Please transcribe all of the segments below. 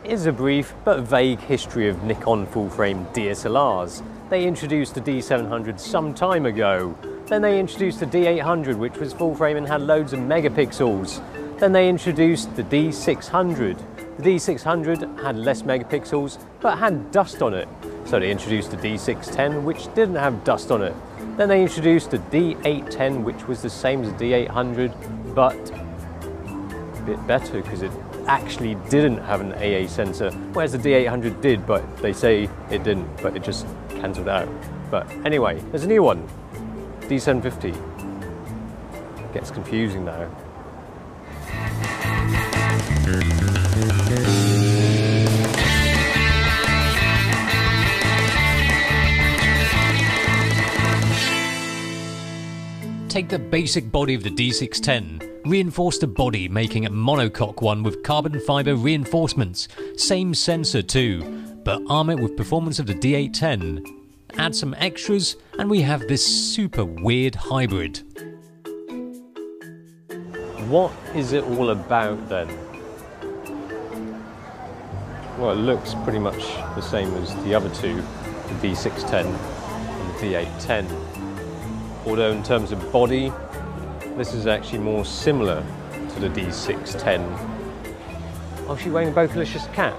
Here's a brief but vague history of Nikon full-frame DSLRs. They introduced the D700 some time ago. Then they introduced the D800, which was full-frame and had loads of megapixels. Then they introduced the D600. The D600 had less megapixels, but had dust on it. So they introduced the D610, which didn't have dust on it. Then they introduced the D810, which was the same as the D800, but a bit better because it actually didn't have an AA sensor, whereas the D800 did, but they say it didn't, but it just cancelled out. But anyway, there's a new one, D750. Gets confusing now. Take the basic body of the D610, reinforce the body making a monocoque one with carbon fibre reinforcements, same sensor too, but arm it with performance of the D810. Add some extras and we have this super weird hybrid. What is it all about then? Well, it looks pretty much the same as the other two, the D610 and the D810. Although in terms of body, this is actually more similar to the D610. Oh, she's wearing a Bocalicious cap.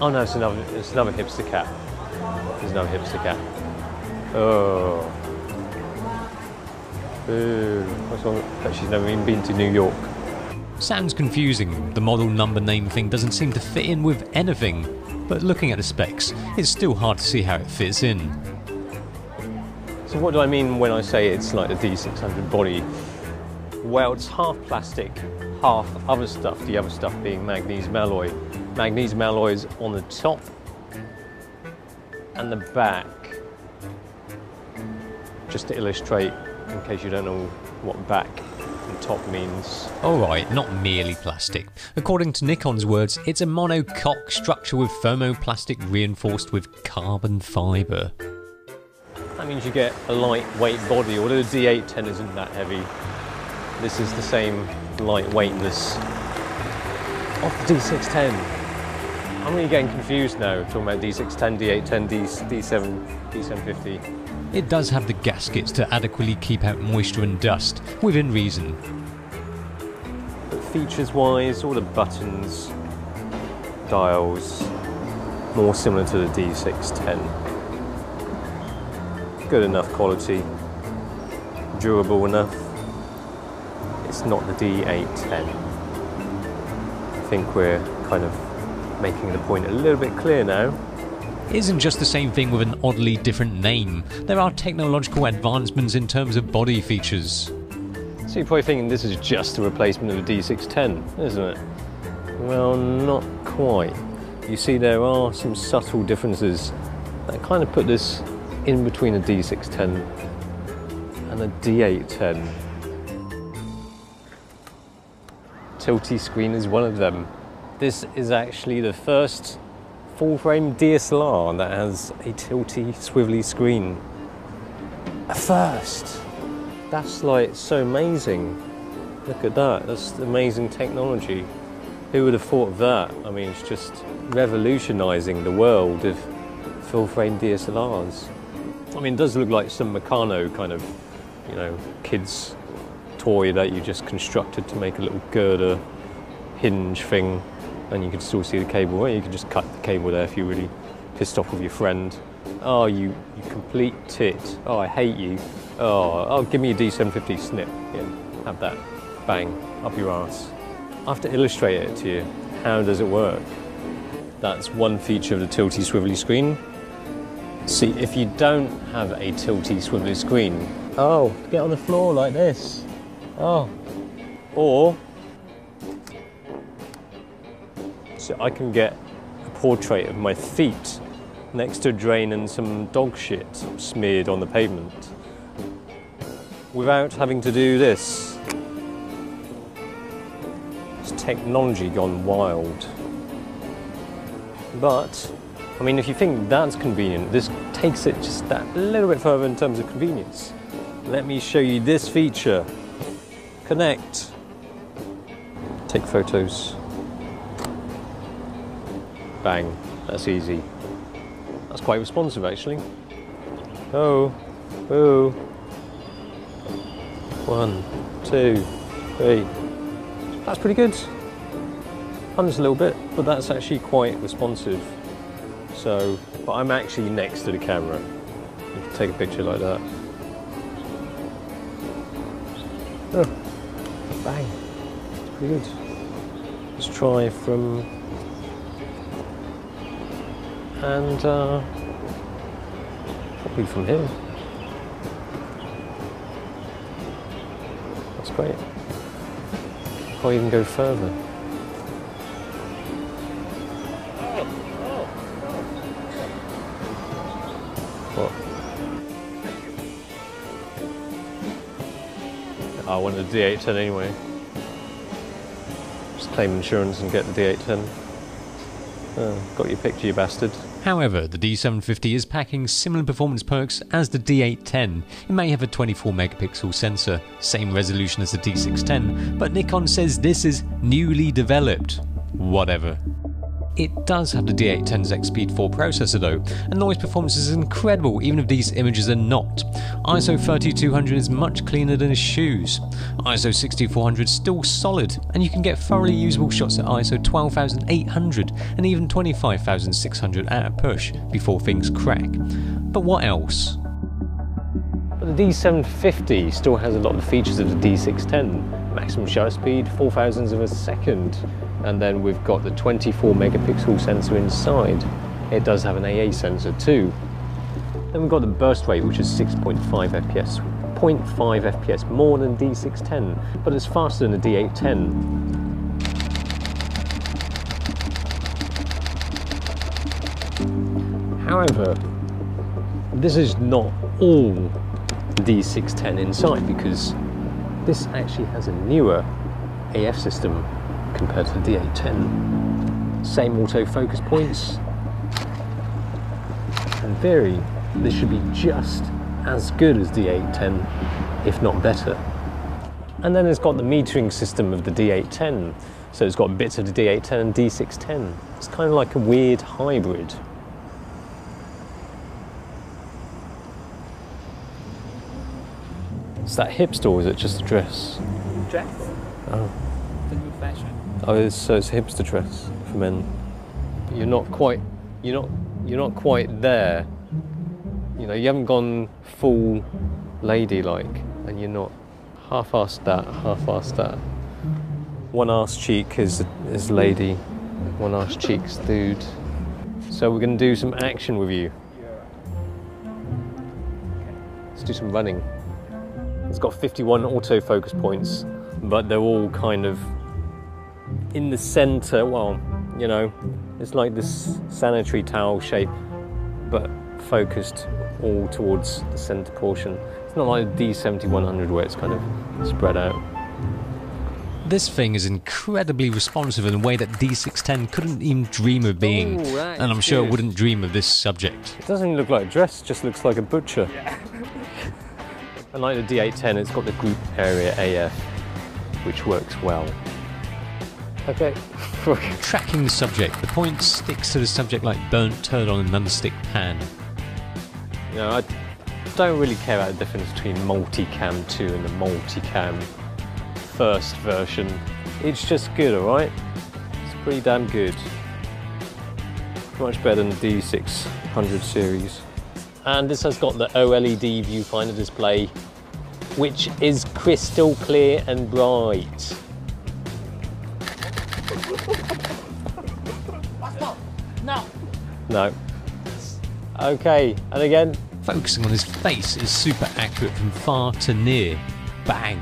Oh no, it's another hipster cap. There's another hipster cap. Oh. Ooh. What's wrong? Bet she's never even been to New York. Sounds confusing. The model number name thing doesn't seem to fit in with anything. But looking at the specs, it's still hard to see how it fits in. So what do I mean when I say it's like the D600 body? Well, it's half plastic, half other stuff, the other stuff being magnesium alloy. Magnesium alloy is on the top and the back. Just to illustrate, in case you don't know what back and top means. Alright, not merely plastic. According to Nikon's words, it's a monocoque structure with thermoplastic reinforced with carbon fibre. That means you get a lightweight body, although the D810 isn't that heavy. This is the same lightweightness of the D610. I'm really getting confused now, talking about D610, D810, D750. It does have the gaskets to adequately keep out moisture and dust, within reason. But features-wise, all the buttons, dials, more similar to the D610. Good enough quality, durable enough. It's not the D810. I think we're kind of making the point a little bit clear now. It isn't just the same thing with an oddly different name. There are technological advancements in terms of body features. So you're probably thinking this is just a replacement of the D610, isn't it? Well, not quite. You see, there are some subtle differences that kind of put this in between a D610 and a D810. Tilty screen is one of them. This is actually the first full-frame DSLR that has a tilty, swivelly screen. A first! That's like so amazing. Look at that, that's amazing technology. Who would have thought of that? I mean, it's just revolutionising the world of full-frame DSLRs. I mean, it does look like some Meccano kind of, you know, kid's toy that you just constructed to make a little girder hinge thing, and you can still see the cable. Well, you can just cut the cable there if you're really pissed off with your friend. Oh, you complete tit. Oh, I hate you. Oh, give me a D750 snip. Yeah, have that. Bang, up your ass. I have to illustrate it to you. How does it work? That's one feature of the tilty swivelly screen. See, if you don't have a tilty swivelly screen, oh, get on the floor like this. Oh, or so I can get a portrait of my feet next to a drain and some dog shit smeared on the pavement without having to do this. It's technology gone wild. But I mean, if you think that's convenient, this takes it just that little bit further in terms of convenience. Let me show you this feature. Connect. Take photos. bang, that's easy. That's quite responsive actually. Oh, oh. 1, 2, 3. That's pretty good. Hums a little bit, but that's actually quite responsive. So, but I'm actually next to the camera. You can take a picture like that. Oh, bang. It's pretty good. Let's try from, and probably from here. That's great. Can't even go further. What? I want the D810 anyway. Just claim insurance and get the D810. Got your picture, you bastard. However, the D750 is packing similar performance perks as the D810. It may have a 24 megapixel sensor, same resolution as the D610, but Nikon says this is newly developed. Whatever. It does have the D810's X-Speed 4 processor though, and noise performance is incredible even if these images are not. ISO 3200 is much cleaner than his shoes. ISO 6400 is still solid, and you can get thoroughly usable shots at ISO 12800 and even 25600 at a push before things crack. But what else? But the D750 still has a lot of the features of the D610. Maximum shutter speed, 0.004 of a second. And then we've got the 24 megapixel sensor inside. It does have an AA sensor too. Then we've got the burst rate, which is 6.5 fps, 0.5 fps more than D610, but it's faster than the D810. However, this is not all D610 inside, because this actually has a newer AF system compared to the D810. Same autofocus points. In theory, this should be just as good as D810, if not better. And then it's got the metering system of the D810. So it's got bits of the D810 and D610. It's kind of like a weird hybrid. Is that hipster or is it just a dress? Dress? Oh. The new fashion. Oh, so it's a hipster dress for men. But you're not quite there. You know, you haven't gone full ladylike, and you're not half-assed that, half-assed that. One arse cheek is lady, one arse cheek's dude. So we're going to do some action with you. Let's do some running. It's got 51 autofocus points, but they're all kind of in the center. Well, you know, it's like this sanitary towel shape, but focused all towards the center portion. It's not like the D7100 where it's kind of spread out. This thing is incredibly responsive in a way that D610 couldn't even dream of being, and I'm sure it wouldn't dream of this subject. It doesn't look like a dress, it just looks like a butcher. Yeah. And like the D810, it's got the group area AF, which works well. Okay. Tracking the subject, the point sticks to the subject like burnt turd on a non-stick pan. You know, I don't really care about the difference between multicam 2 and the multicam first version. It's just good, alright? It's pretty damn good. Much better than the D600 series. And this has got the OLED viewfinder display, which is crystal clear and bright. No. No. Okay, and again. Focusing on his face is super accurate from far to near. Bang.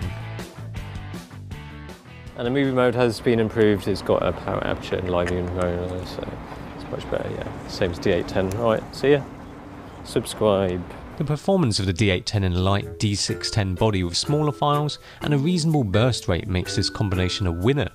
And the movie mode has been improved. It's got a power aperture and live viewing mode, so it's much better, yeah. Same as D810. Alright, see ya. Subscribe. The performance of the D810 in a light D610 body with smaller files and a reasonable burst rate makes this combination a winner.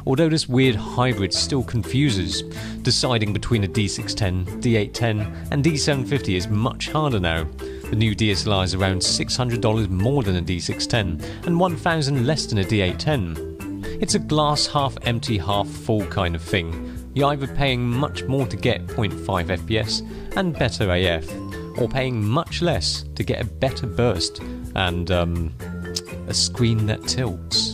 Although this weird hybrid still confuses. Deciding between a D610, D810 and D750 is much harder now. The new DSLR is around $600 more than a D610 and $1,000 less than a D810. It's a glass half empty, half full kind of thing. you're either paying much more to get 0.5 FPS and better AF, or paying much less to get a better burst and a screen that tilts.